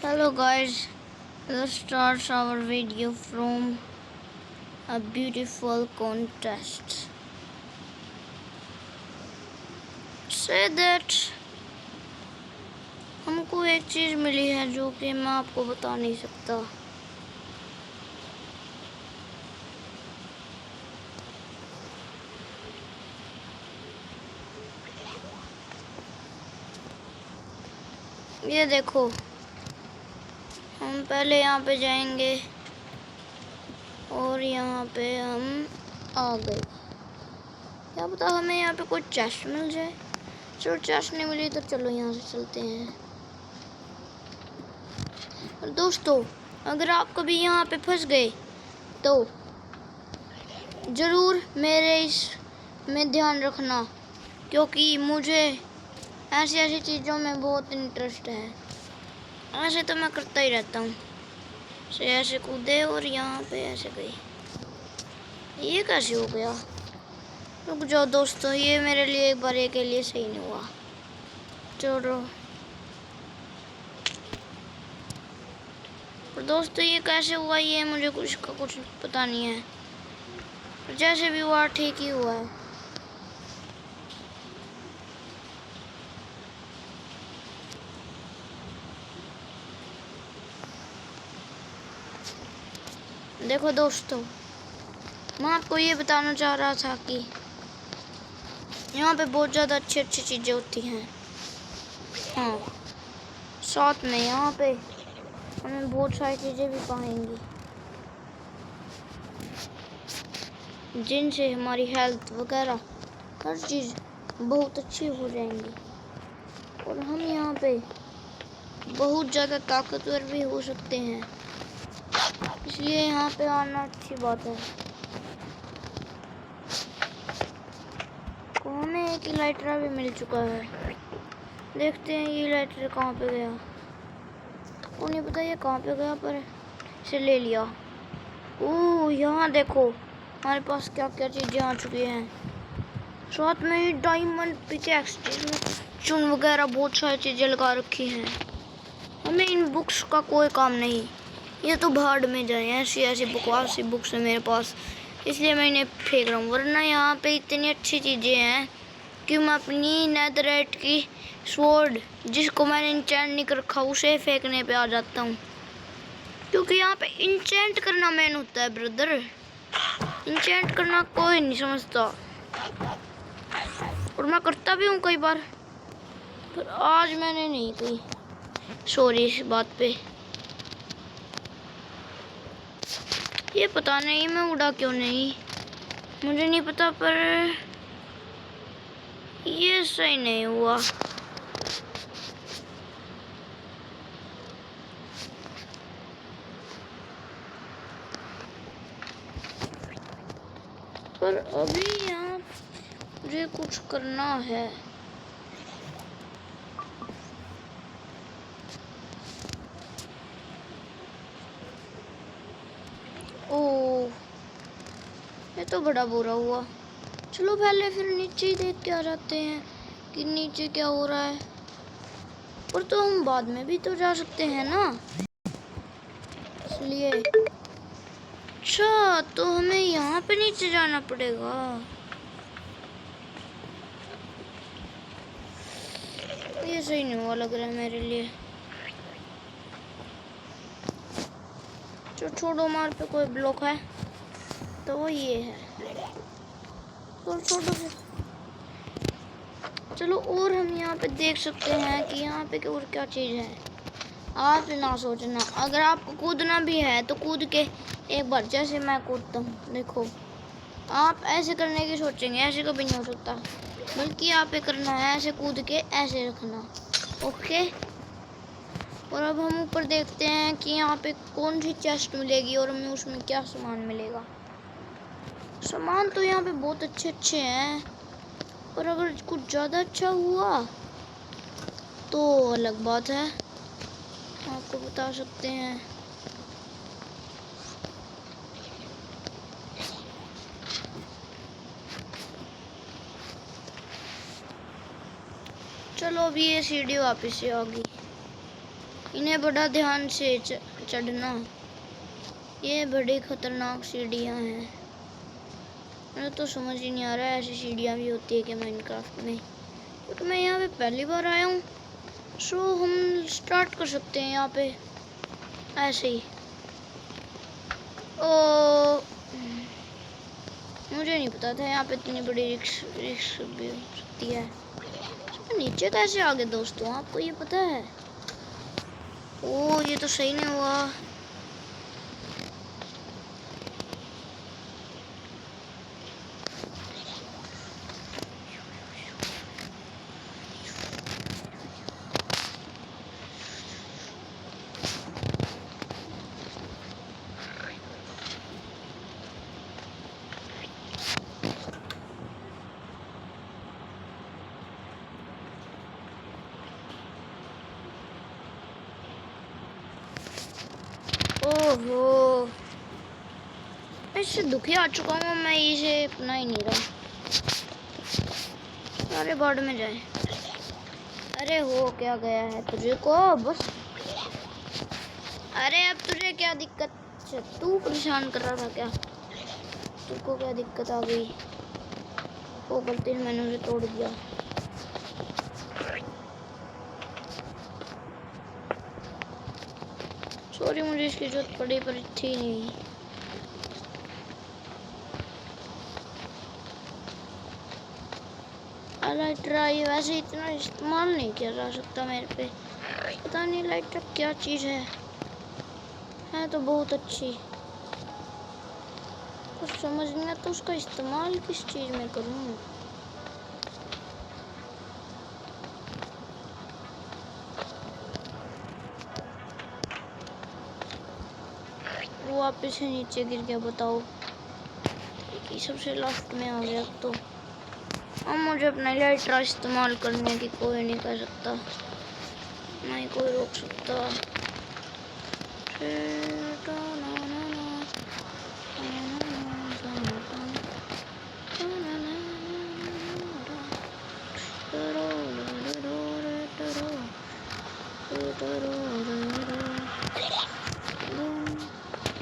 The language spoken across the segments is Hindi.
Hello guys, let's start our video from a beautiful contest. Say that हमको एक चीज़ मिली है जो कि मैं आपको बता नहीं सकता। ये देखो, हम पहले यहाँ पे जाएंगे और यहाँ पे हम आ गए। क्या पता हमें यहाँ पे कोई चेस्ट मिल जाए। चलो चेस्ट नहीं मिली तो चलो यहाँ से चलते हैं। और दोस्तों, अगर आप कभी यहाँ पे फंस गए तो ज़रूर मेरे इस में ध्यान रखना, क्योंकि मुझे ऐसी ऐसी चीज़ों में बहुत इंटरेस्ट है। ऐसे तो मैं करता ही रहता हूँ। ऐसे कूदे और यहाँ पे ऐसे गई। ये कैसे हो गया? रुक जाओ दोस्तों, ये मेरे लिए एक बार के लिए सही नहीं हुआ। चलो दोस्तों, ये कैसे हुआ ये मुझे कुछ पता नहीं है। जैसे भी हुआ ठीक ही हुआ है। देखो दोस्तों, मैं आपको ये बताना चाह रहा था कि यहाँ पे बहुत ज़्यादा अच्छी अच्छी चीज़ें होती हैं। हाँ, साथ में यहाँ पे हमें बहुत सारी चीज़ें भी पाएंगी जिनसे हमारी हेल्थ वगैरह हर चीज़ बहुत अच्छी हो जाएंगी और हम यहाँ पे बहुत ज़्यादा ताकतवर भी हो सकते हैं। इसलिए यहाँ पे आना अच्छी बात है। हमें एक लाइटर भी मिल चुका है। देखते हैं ये लाइटर कहाँ पे गया। वो नहीं पता ये कहाँ पे गया, पर इसे ले लिया। ओह, यहाँ देखो हमारे पास क्या क्या चीज़ें आ चुकी हैं। साथ में ही डायमंड पिकैक्स, जिसमें चुन वगैरह बहुत सारी चीज़ें लगा रखी हैं। हमें इन बुक्स का कोई काम नहीं, ये तो भाड़ में जाए। ऐसी ऐसी बकवास सी बुक्स है मेरे पास, इसलिए मैं इन्हें फेंक रहा हूँ। वरना यहाँ पे इतनी अच्छी चीज़ें हैं कि मैं अपनी नेदरराइट की स्वॉर्ड, जिसको मैंने इंचेंट नहीं कर रखा, उसे फेंकने पे आ जाता हूँ। क्योंकि यहाँ पे इंचेंट करना मेन होता है ब्रदर। इंचेंट करना कोई नहीं समझता, और मैं करता भी हूँ कई बार, पर आज मैंने नहीं की। सॉरी इस बात पे। ये पता नहीं मैं उड़ा क्यों नहीं, मुझे नहीं पता, पर ये सही नहीं हुआ। पर अभी यहाँ मुझे कुछ करना है। ओह, ये तो बड़ा बुरा हुआ। चलो पहले फिर नीचे ही देख के आ जाते हैं कि नीचे क्या हो रहा है। और तो हम बाद में भी तो जा सकते हैं ना, इसलिए। अच्छा, तो हमें यहाँ पे नीचे जाना पड़ेगा। ये सही नहीं हुआ लग रहा है मेरे लिए। जो छोड़ो, हमारे पे कोई ब्लॉक है तो वो ये है, तो छोड़ो फिर। चलो, और हम यहाँ पे देख सकते हैं कि यहाँ पे और क्या चीज़ है। आप ना सोचना, अगर आपको कूदना भी है तो कूद के एक बार, जैसे मैं कूदता हूँ देखो। आप ऐसे करने की सोचेंगे, ऐसे कभी नहीं हो सकता, बल्कि आप ये करना है ऐसे कूद के ऐसे रखना। ओके, और अब हम ऊपर देखते हैं कि यहाँ पे कौन सी चेस्ट मिलेगी और हमें उसमें क्या सामान मिलेगा। सामान तो यहाँ पे बहुत अच्छे अच्छे हैं, पर अगर कुछ ज़्यादा अच्छा हुआ तो अलग बात है, आपको बता सकते हैं। चलो अभी ये सीढ़ी वापस से आ गई। इन्हें बड़ा ध्यान से चढ़ना। ये बड़ी खतरनाक सीढ़ियाँ हैं। मुझे तो समझ ही नहीं आ रहा है ऐसी सीढ़ियाँ भी होती है कि माइनक्राफ्ट में, क्योंकि मैं यहाँ पे पहली बार आया हूँ। सो हम स्टार्ट कर सकते हैं यहाँ पे ऐसे ही। ओ मुझे नहीं पता था यहाँ पे इतनी बड़ी रिक्स भी हो सकती है। नीचे कैसे आ गए दोस्तों, आपको ये पता है? ओ ये तो सही नहीं हुआ। ओहो इससे दुखी आ चुका हूँ मैं, इसे अपना ही नहीं रहा। सारे बॉर्ड में जाए। अरे हो क्या गया है तुझे को बस? अरे अब तुझे क्या दिक्कत? तू परेशान कर रहा था क्या? तुझको क्या दिक्कत आ गई? वो गलती से मैंने उसे तोड़ दिया। सॉरी, मुझे इसकी जरूरत पड़ी पर थी नहीं। लाइटर आई, वैसे इतना इस्तेमाल नहीं किया जा सकता मेरे पे। पता नहीं लाइटर क्या चीज़ है तो बहुत अच्छी। कुछ समझ नहीं आता उसका इस्तेमाल किस चीज़ में करूँ। वो वापस से नीचे गिर गया, बताओ। कि सबसे लास्ट में आ गया तो अब मुझे अपना लाइटर इस्तेमाल करने की कोई नहीं कर सकता, नहीं कोई रोक सकता।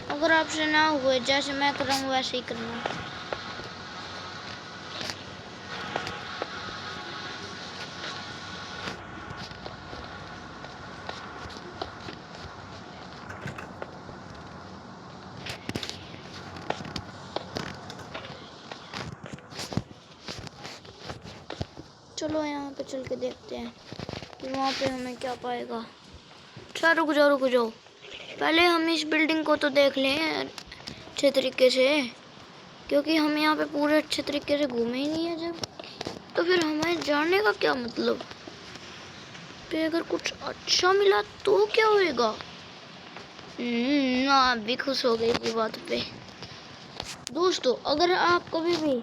अगर आपसे ना हुए जैसे मैं कर रहा हूँ वैसे ही करना। चलो यहाँ पे चल के देखते हैं कि वहाँ पे हमें क्या पाएगा। अच्छा रुक जाओ, पहले हम इस बिल्डिंग को तो देख लें अच्छे तरीके से, क्योंकि हम यहाँ पे पूरे अच्छे तरीके से घूमे ही नहीं है जब, तो फिर हमें जाने का क्या मतलब। पे अगर कुछ अच्छा मिला तो क्या होएगा। आप भी खुश हो गए इस बात पे। दोस्तों अगर आप कभी भी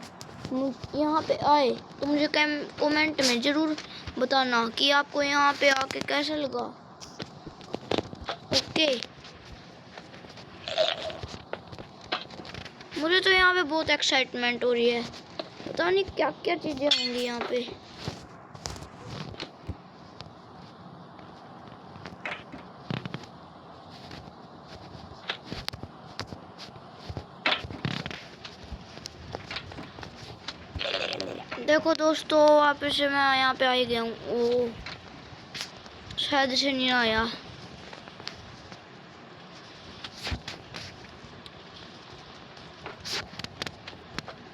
यहाँ पे आए तो मुझे कमेंट में ज़रूर बताना कि आपको यहाँ पे आके कैसा लगा। ओके, मुझे तो यहाँ पे बहुत एक्साइटमेंट हो रही है। पता नहीं क्या क्या चीज़ें होंगी यहाँ पे। देखो दोस्तों वापस से मैं यहाँ पे आ ही गया हूँ। ओ शायद से नहीं आया।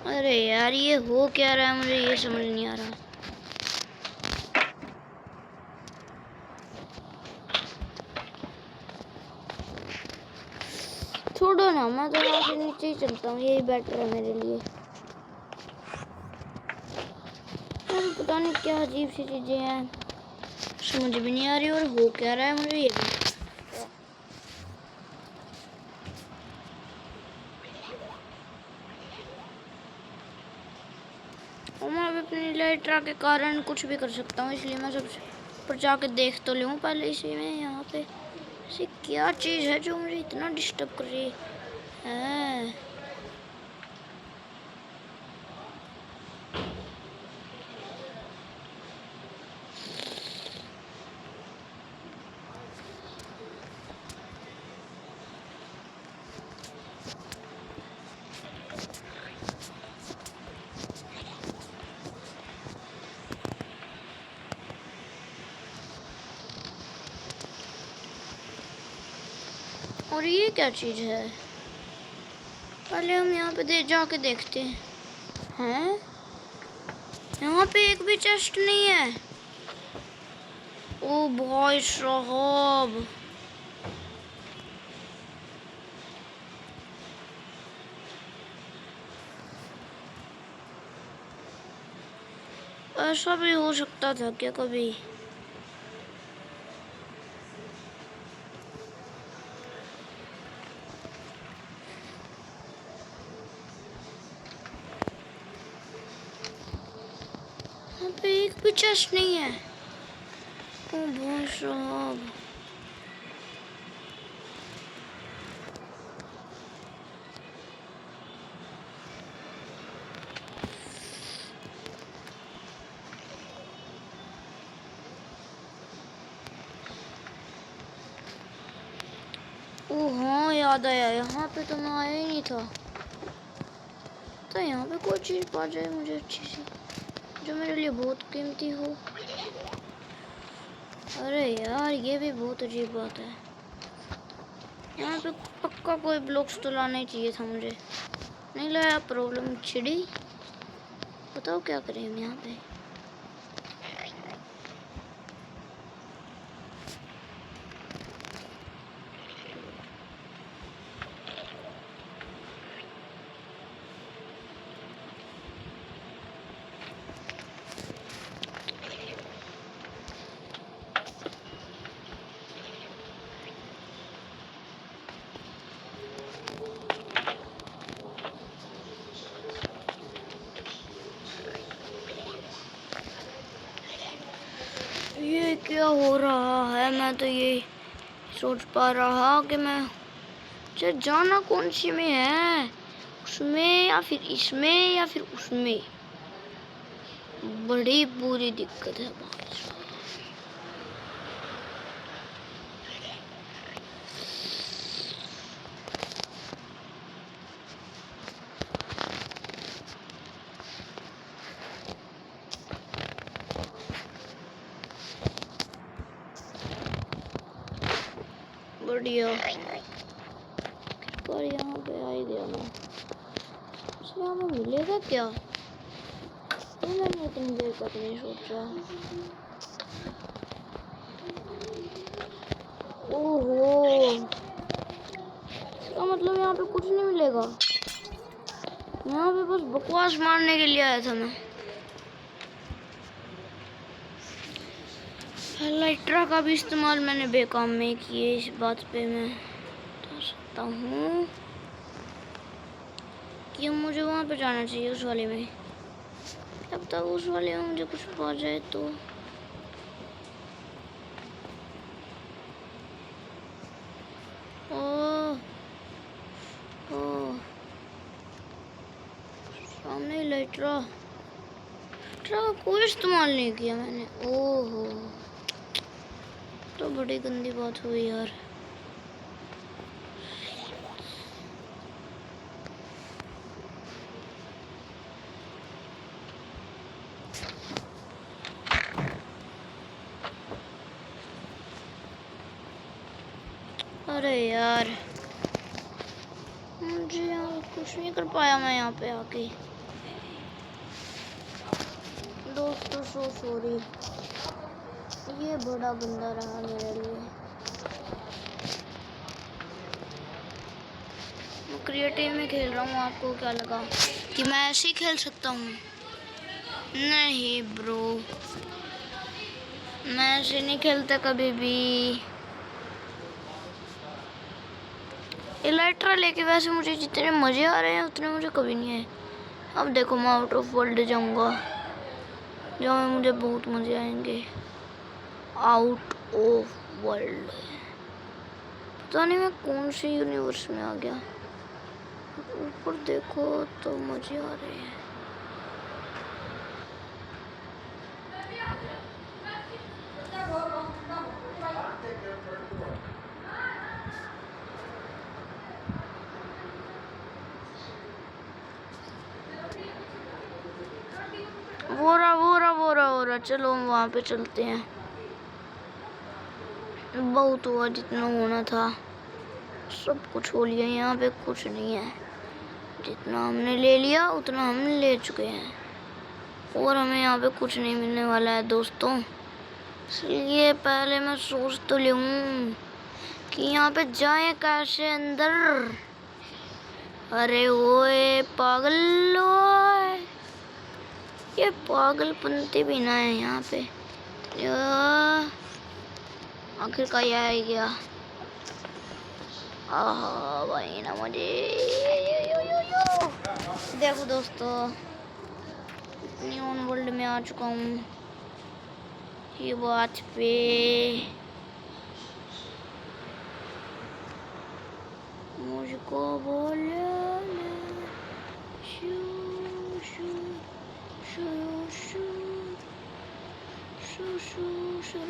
अरे यार ये हो क्या रहा है, मुझे ये समझ नहीं आ रहा। छोड़ो ना, मैं तो यहाँ से नीचे ही चलता हूँ, यही बेटर है मेरे लिए। पता नहीं क्या अजीब सी चीजें हैं, समझ भी नहीं आ रही और हो क्या रहा है मुझे ये भी। और मैं अभी अपनी लाइटर के कारण कुछ भी कर सकता हूँ, इसलिए मैं सबसे ऊपर जाके देख तो लूँ पहले इसी में। यहाँ पे ऐसी क्या चीज़ है जो मुझे इतना डिस्टर्ब कर रही है। और ये क्या चीज़ है? पहले हम यहाँ पे जाके देखते हैं। हैं? यहाँ पे एक भी चेस्ट नहीं है। ओ भाई साहब, ऐसा भी हो सकता था क्या कभी? यहाँ पे एक भी चेस्ट नहीं है। ओ भाई साहब, ओ हाँ याद आया, यहाँ पे तो मैं आया ही नहीं था। तो यहाँ पे कोई चीज़ पा जाए मुझे अच्छी सी, जो मेरे लिए बहुत कीमती हो। अरे यार, ये भी बहुत अजीब बात है। यहाँ पे पक्का कोई ब्लॉक्स तो लाना ही चाहिए था मुझे। नहीं लाया, प्रॉब्लम छिड़ी। बताओ क्या करें हम यहाँ पे। ये क्या हो रहा है? मैं तो ये सोच पा रहा कि मैं जाना कौन सी में है, उसमें या फिर इसमें या फिर उसमें। बड़ी बुरी दिक्कत है भाई। बढ़िया, पर यहाँ पे आ ही गया मैं। इसमें हमें मिलेगा क्या? तो मैंने इतनी देर तक नहीं सोचा। ओहो, इसका मतलब यहाँ पे कुछ नहीं मिलेगा। यहाँ पे बस बकवास मारने के लिए आया था मैं। लाइट्रा का भी इस्तेमाल मैंने बेकाम में किए, इस बात पे मैं बता सकता हूँ कि मुझे वहाँ पे जाना चाहिए, उस वाले में। अब तक उस वाले में मुझे कुछ पा जाए तो। ओह ओह, सामने लाइट्रा का कोई इस्तेमाल नहीं किया मैंने। ओहो, तो बड़ी गंदी बात हुई यार। अरे यार, मुझे यहाँ कुछ नहीं कर पाया मैं यहाँ पे आके। दोस्तों सो सॉरी, ये बड़ा गंदा रहा मेरे लिए। मैं क्रिएटिव में खेल रहा हूँ, आपको क्या लगा कि मैं ऐसे ही खेल सकता हूँ? नहीं ब्रो, मैं ऐसे नहीं खेलता कभी भी। इलेक्ट्रा लेके वैसे मुझे जितने मज़े आ रहे हैं उतने मुझे कभी नहीं आए। अब देखो मैं आउट ऑफ वर्ल्ड जाऊँगा, जहाँ में मुझे बहुत मज़े आएंगे। आउट ऑफ वर्ल्ड, पता नहीं मैं कौन सी यूनिवर्स में आ गया। ऊपर देखो तो मज़े आ रहे हैं। वो रहा, चलो हम वहाँ पे चलते हैं। बहुत हुआ जितना होना था, सब कुछ हो लिया, यहाँ पे कुछ नहीं है। जितना हमने ले लिया उतना हम ले चुके हैं और हमें यहाँ पे कुछ नहीं मिलने वाला है दोस्तों। इसलिए पहले मैं सोच तो लूँ कि यहाँ पे जाएं कैसे अंदर। अरे ओए पागल, ओए ये पागलपंती भी ना है यहाँ पे। आखिर का यह आ गया। आहा भाई ना मुझे। देखो दोस्तों, न्यू वर्ल्ड में आ चुका हूँ। ये बात पे मुझको बोले शू शू शू शू शू शू शू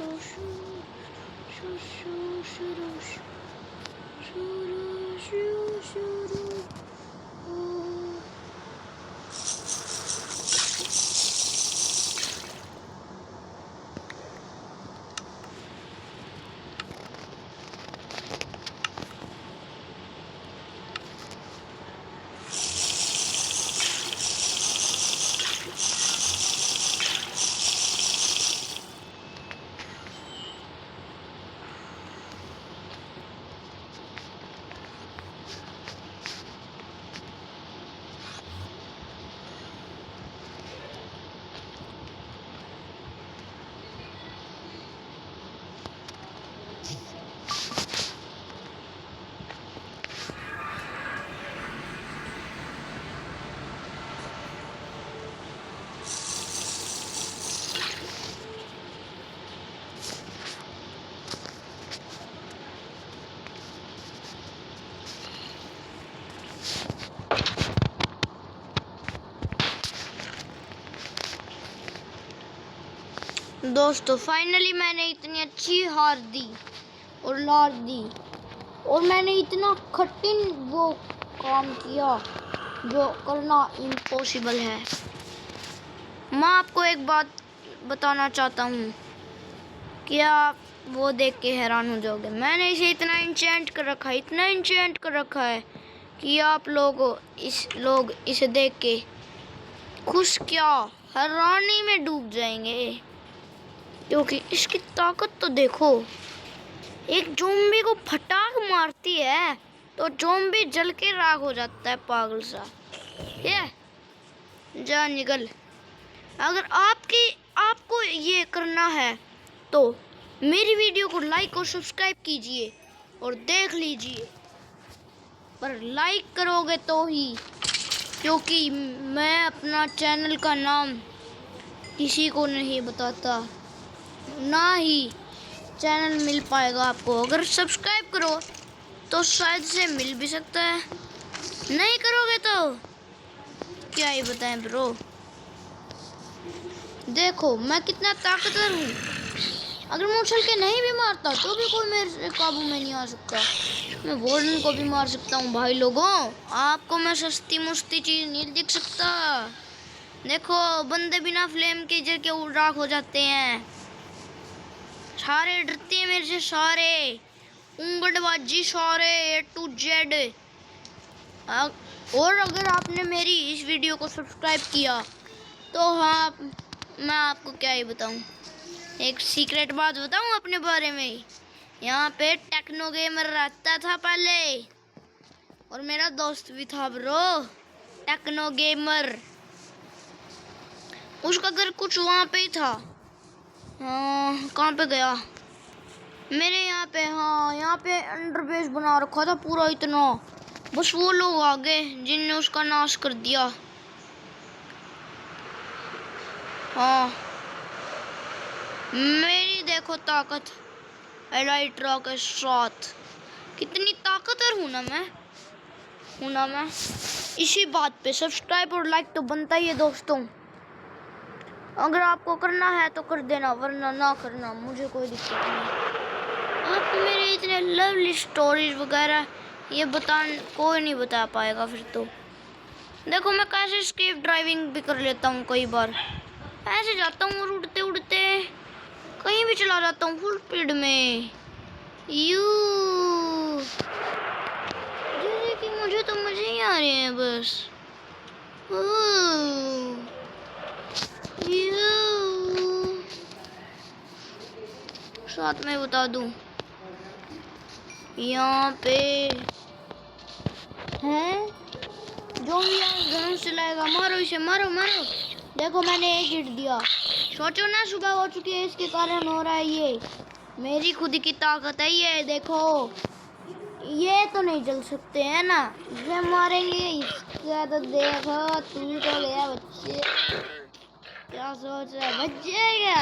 शू शू शू शू दोस्तों फाइनली मैंने इतनी अच्छी हार दी और लार दी और मैंने इतना कठिन वो काम किया जो करना इम्पॉसिबल है। मैं आपको एक बात बताना चाहता हूँ कि आप वो देख के हैरान हो जाओगे। मैंने इसे इतना इंचेंट कर रखा है, इतना इंचेंट कर रखा है कि आप लोग इसे देख के खुश क्या हैरानी में डूब जाएंगे, क्योंकि इसकी ताकत तो देखो। एक ज़ॉम्बी को फटाक मारती है तो ज़ॉम्बी जल के राख हो जाता है, पागल सा। ये जा निकल। अगर आपको ये करना है तो मेरी वीडियो को लाइक और सब्सक्राइब कीजिए और देख लीजिए, पर लाइक करोगे तो ही, क्योंकि मैं अपना चैनल का नाम किसी को नहीं बताता, ना ही चैनल मिल पाएगा आपको। अगर सब्सक्राइब करो तो शायद से मिल भी सकता है, नहीं करोगे तो क्या ही बताएं ब्रो। देखो मैं कितना ताकतवर हूँ। अगर मैं उछल के नहीं भी मारता तो भी कोई मेरे काबू में नहीं आ सकता। मैं वार्डन को भी मार सकता हूँ भाई लोगों। आपको मैं सस्ती मुस्ती चीज़ नहीं दिख सकता। देखो बंदे बिना फ्लेम के जल के राख हो जाते हैं। सारे डरते हैं मेरे से, सारे उंगड़बाजी, सारे A to Z। और अगर आपने मेरी इस वीडियो को सब्सक्राइब किया तो हाँ, मैं आपको क्या ही बताऊं, एक सीक्रेट बात बताऊं अपने बारे में। यहाँ पे टेक्नो गेमर रहता था पहले और मेरा दोस्त भी था ब्रो, टेक्नो गेमर। उसका घर कुछ वहाँ पे ही था। हाँ कहाँ पे गया? मेरे यहाँ पे, हाँ यहाँ पे अंडरबेस बना रखा था पूरा इतना। बस वो लोग आ गए जिनने उसका नाश कर दिया। हाँ मेरी देखो ताकत एलाइट्रा के साथ, कितनी ताकतवर हूँ ना मैं। इसी बात पे सब्सक्राइब और लाइक तो बनता ही है दोस्तों। अगर आपको करना है तो कर देना, वरना ना करना, मुझे कोई दिक्कत नहीं। आपको मेरे इतने लवली स्टोरीज वगैरह ये कोई नहीं बता पाएगा फिर तो। देखो मैं कैसे स्केप ड्राइविंग भी कर लेता हूँ, कई बार ऐसे जाता हूँ और उड़ते उड़ते कहीं भी चला जाता हूँ फुल स्पीड में। मुझे तो मजे ही आ रहे हैं बस। साथ में बता दूं, यहाँ पे है जो भी धनुष चलाएगा, मारो इसे, मारो मारो। देखो मैंने एक हिट दिया। सोचो ना, सुबह हो चुकी है, इसके कारण हो रहा है ये। मेरी खुद की ताकत है ये। देखो ये तो नहीं जल सकते है ना, ये मारेंगे इसका तो। देखो तू तो गया बच्चे, क्या सोच रहा है, बच जाएगा।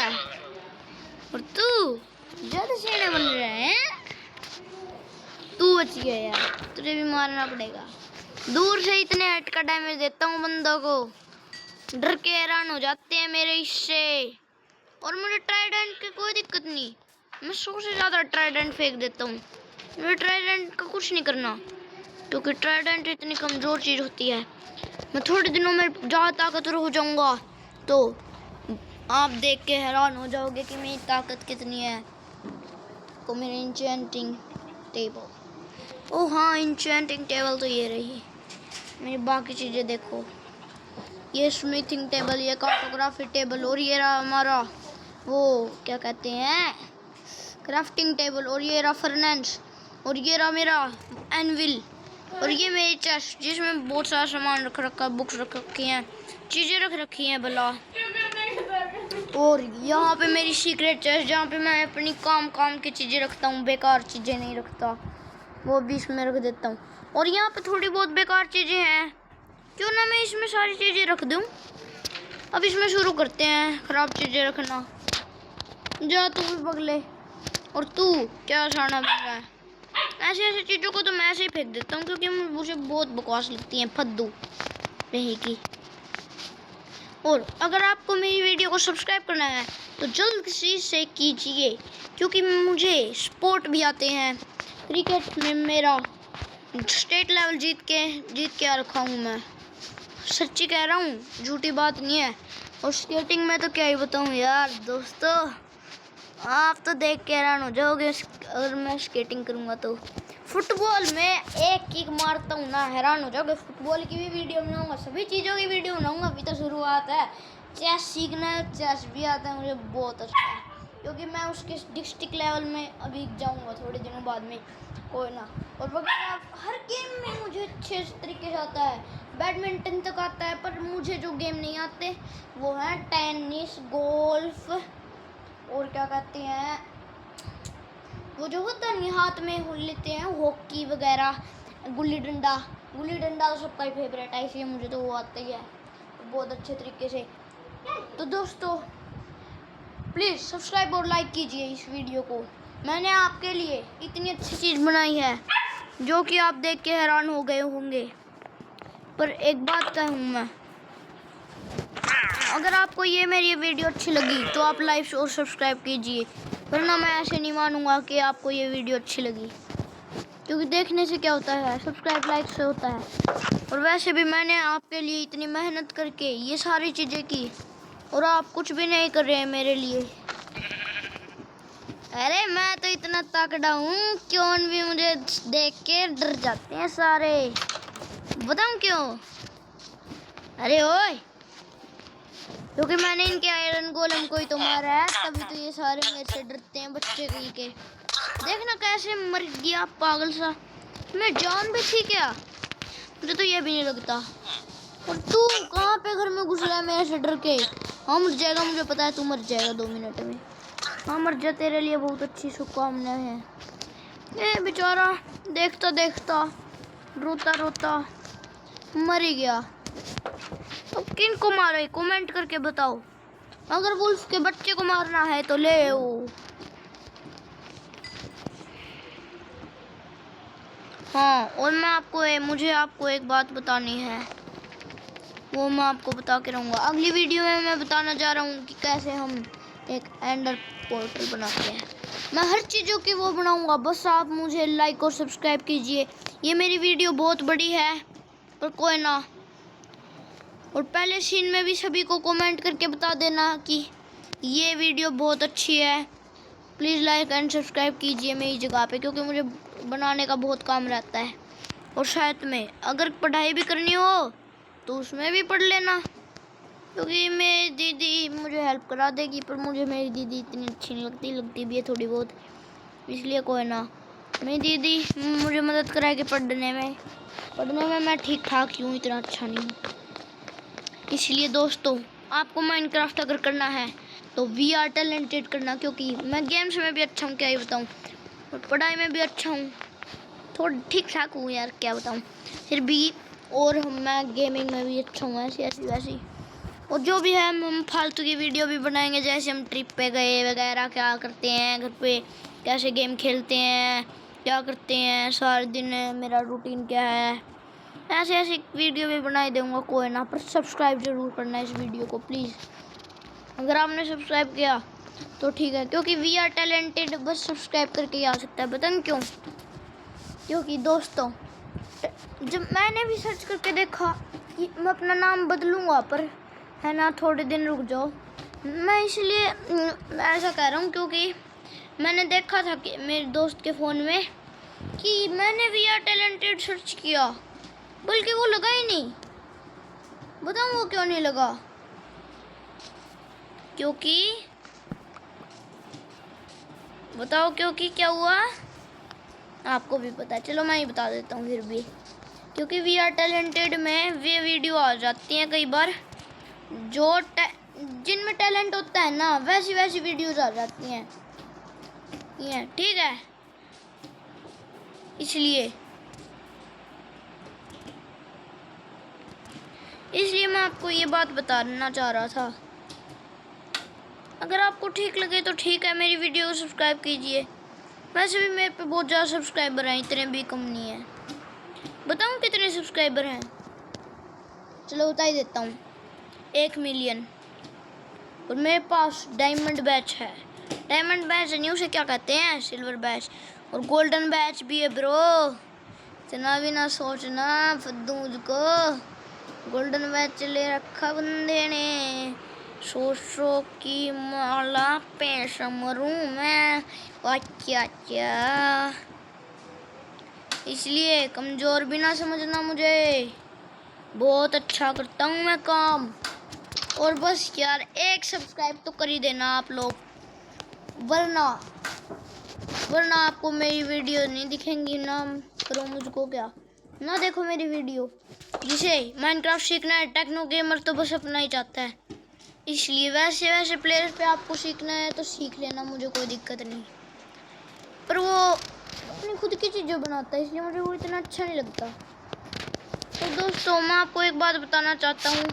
और तू जल्द से बन रहा है, तू बच गया यार, तुझे भी मारना पड़ेगा। दूर से इतने हट का डैमेज देता हूँ बंदों को, डर के हैरान हो जाते हैं मेरे इससे। और मुझे ट्राइडेंट की कोई दिक्कत नहीं, मैं 100 से ज़्यादा ट्राइडेंट फेंक देता हूँ। मुझे ट्राइडेंट का कुछ नहीं करना, क्योंकि ट्राइडेंट इतनी कमज़ोर चीज़ होती है। मैं थोड़े दिनों में ज़्यादा ताकतवर हो जाऊँगा तो आप देख के हैरान हो जाओगे कि मेरी ताकत कितनी है। को मेरे इंचेंटिंग टेबल, ओह हाँ इंचेंटिंग टेबल तो ये रही। मेरी बाकी चीज़ें देखो, ये स्मिथिंग टेबल, ये कार्टोग्राफी टेबल, और ये रहा हमारा वो क्या कहते हैं क्राफ्टिंग टेबल, और ये रहा फर्नेंस, और ये रहा मेरा एनविल, और ये मेरी चेस्ट जिसमें बहुत सारा सामान रख रखा, बुक्स रख रखी हैं, चीज़ें रख रखी हैं भला। और यहाँ पे मेरी सीक्रेट चेस्ट जहाँ पे मैं अपनी काम की चीज़ें रखता हूँ, बेकार चीज़ें नहीं रखता, वो भी इसमें रख देता हूँ। और यहाँ पे थोड़ी बहुत बेकार चीज़ें हैं, क्यों ना मैं इसमें सारी चीज़ें रख दूँ। अब इसमें शुरू करते हैं ख़राब चीज़ें रखना। जा तू भी पगले, और तू क्या शाना बन रहा है। ऐसे ऐसे चीज़ों को तो मैं ऐसे ही फेंक देता हूँ, क्योंकि मुझे बहुत बकवास लगती हैं, फद्दू रहेगी। और अगर आपको मेरी वीडियो को सब्सक्राइब करना है तो जल्द से कीजिए, क्योंकि मुझे स्पोर्ट भी आते हैं। क्रिकेट में मेरा स्टेट लेवल जीत के आ रखा हूँ मैं, सच्ची कह रहा हूँ, झूठी बात नहीं है। और स्केटिंग में तो क्या ही बताऊँ यार दोस्तों, आप तो देख के हैरान हो जाओगे अगर मैं स्केटिंग करूँगा तो। फुटबॉल में एक किक मारता हूँ ना, हैरान हो जाओगे। फुटबॉल की भी वीडियो बनाऊँगा, सभी चीज़ों की वीडियो बनाऊँगा, अभी तो शुरुआत है। चेस सीखना है, चेस भी आता है मुझे बहुत अच्छा है, क्योंकि मैं उसके डिस्ट्रिक्ट लेवल में अभी जाऊँगा थोड़े दिनों बाद में, कोई ना। और वगैरह हर गेम में मुझे अच्छे तरीके से आता है। बैडमिंटन तक आता है, पर मुझे जो गेम नहीं आते वो है टेनिस, गोल्फ, और क्या कहते हैं वो जो होता नहीं हाथ में हो लेते हैं, हॉकी वगैरह, गुल्ली डंडा तो सबका ही फेवरेट है, इसलिए मुझे तो वो आता ही है बहुत अच्छे तरीके से। तो दोस्तों प्लीज़ सब्सक्राइब और लाइक कीजिए इस वीडियो को। मैंने आपके लिए इतनी अच्छी चीज़ बनाई है जो कि आप देख के हैरान हो गए होंगे। पर एक बात कहूँ मैं, अगर आपको ये मेरी वीडियो अच्छी लगी तो आप लाइक और सब्सक्राइब कीजिए, वरना मैं ऐसे नहीं मानूंगा कि आपको ये वीडियो अच्छी लगी, क्योंकि देखने से क्या होता है, सब्सक्राइब लाइक से होता है। और वैसे भी मैंने आपके लिए इतनी मेहनत करके ये सारी चीज़ें की, और आप कुछ भी नहीं कर रहे हैं मेरे लिए। अरे मैं तो इतना तगड़ा हूँ, क्यों भी मुझे देख के डर जाते हैं सारे, बताऊँ क्यों? अरे ओए, क्योंकि मैंने इनके आयरन गोलम को ही तो मारा है, तभी तो ये सारे मेरे से डरते हैं बच्चे के। देखना कैसे मर गया पागल सा, मैं जान भी थी क्या, मुझे तो ये भी नहीं लगता। और तू कहाँ पे घर में घुस रहा है मेरे से डर के? हाँ मर जाएगा, मुझे पता है तू मर जाएगा 2 मिनट में। हाँ मर जा, तेरे लिए बहुत अच्छी शुभकामनाएं हैं। ये बेचारा देखता देखता रोता रोता मर ही गया। तो किन को मारा है कमेंट करके बताओ। अगर वुल्फ के बच्चे को मारना है तो ले आओ। हाँ और मुझे आपको एक बात बतानी है, वो मैं आपको बता के रहूँगा अगली वीडियो में। मैं बताना जा रहा हूँ कि कैसे हम एक एंडर पोर्टल बनाते हैं। मैं हर चीज़ों की वो बनाऊँगा, बस आप मुझे लाइक और सब्सक्राइब कीजिए। ये मेरी वीडियो बहुत बड़ी है पर कोई ना। और पहले सीन में भी सभी को कमेंट करके बता देना कि ये वीडियो बहुत अच्छी है। प्लीज़ लाइक एंड सब्सक्राइब कीजिए मेरी जगह पे, क्योंकि मुझे बनाने का बहुत काम रहता है। और साथ में अगर पढ़ाई भी करनी हो तो उसमें भी पढ़ लेना, क्योंकि मेरी दीदी मुझे हेल्प करा देगी। पर मुझे मेरी दीदी इतनी अच्छी नहीं लगती, लगती भी है थोड़ी बहुत, इसलिए कोई ना, मेरी दीदी मुझे मदद कराएगी पढ़ने में मैं ठीक ठाक ही हूँ, इतना अच्छा नहीं हूँ। इसलिए दोस्तों, आपको माइनक्राफ्ट अगर करना है तो वी आर टैलेंटेड करना, क्योंकि मैं गेम्स में भी अच्छा हूँ, क्या ही बताऊँ, और पढ़ाई में भी अच्छा हूँ, थोड़ा ठीक ठाक हूँ यार, क्या बताऊँ फिर भी। और मैं गेमिंग में भी अच्छा हूँ, ऐसी वैसी। और जो भी है हम फालतू की वीडियो भी बनाएंगे, जैसे हम ट्रिप पे गए वगैरह, क्या करते हैं घर पे, कैसे गेम खेलते हैं, क्या करते हैं सारे दिन, मेरा रूटीन क्या है, ऐसे वीडियो भी बनाई दूँगा, कोई ना। पर सब्सक्राइब जरूर करना इस वीडियो को प्लीज़। अगर आपने सब्सक्राइब किया तो ठीक है, क्योंकि वी आर टैलेंटेड बस सब्सक्राइब करके ही आ सकता है। बताएं क्यों? क्योंकि दोस्तों, जब मैंने भी सर्च करके देखा कि मैं अपना नाम बदलूँगा, पर है ना, थोड़े दिन रुक जाओ, मैं इसलिए ऐसा कह रहा हूँ, क्योंकि मैंने देखा था कि मेरे दोस्त के फ़ोन में कि मैंने वी आर टैलेंटेड सर्च किया, बल्कि वो लगा ही नहीं। बताऊँ वो क्यों नहीं लगा? क्योंकि बताओ क्योंकि क्या हुआ? आपको भी पता है, चलो मैं ही बता देता हूँ फिर भी। क्योंकि वी आर टैलेंटेड में वे वीडियो आ जाती हैं कई बार, जो जिनमें टैलेंट होता है ना, वैसी वीडियोस आ जाती हैं, ये ठीक है। इसलिए मैं आपको ये बात बताना चाह रहा था। अगर आपको ठीक लगे तो ठीक है, मेरी वीडियो को सब्सक्राइब कीजिए। वैसे भी मेरे पे बहुत ज़्यादा सब्सक्राइबर हैं, इतने भी कम नहीं है। बताऊँ कितने सब्सक्राइबर हैं? चलो बता ही देता हूँ, 1 मिलियन। और मेरे पास डायमंड बैच है। डायमंड बैच नहीं, उसे क्या कहते हैं, सिल्वर बैच। और गोल्डन बैच भी है ब्रो, इतना भी ना सोचना फद्दू मुझको। गोल्डन बैच ले रखा बंदे ने, सोचो की माला पे समरूं मैं, क्या। इसलिए कमज़ोर भी ना समझना मुझे, बहुत अच्छा करता हूँ मैं काम। और बस यार, एक सब्सक्राइब तो कर ही देना आप लोग, वरना आपको मेरी वीडियो नहीं दिखेंगी ना। करो मुझको क्या, ना देखो मेरी वीडियो। जिसे माइनक्राफ्ट सीखना है, टेक्नो गेमर तो बस अपना ही चाहता है। इसलिए वैसे प्लेयर्स पे आपको सीखना है तो सीख लेना, मुझे कोई दिक्कत नहीं। पर वो अपनी खुद की चीज़ें बनाता है, इसलिए मुझे वो इतना अच्छा नहीं लगता। तो दोस्तों, मैं आपको एक बात बताना चाहता हूँ,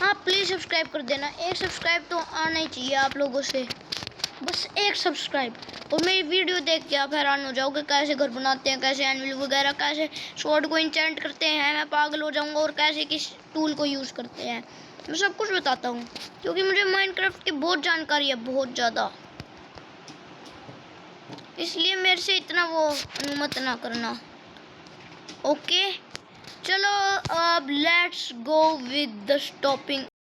आप प्लीज़ सब्सक्राइब कर देना। एक सब्सक्राइब तो आना ही चाहिए आप लोगों से, बस एक सब्सक्राइब। और मेरी वीडियो देख के आप हैरान हो जाओगे, कैसे घर बनाते हैं, कैसे एनिमल वगैरह, कैसे स्वॉर्ड को इंचेंट करते हैं, मैं पागल हो जाऊंगा। और कैसे किस टूल को यूज़ करते हैं, मैं सब कुछ बताता हूँ, क्योंकि मुझे माइनक्राफ्ट की बहुत जानकारी है, बहुत ज़्यादा। इसलिए मेरे से इतना वो अनुमत ना करना, ओके। चलो अब let's go with the stopping.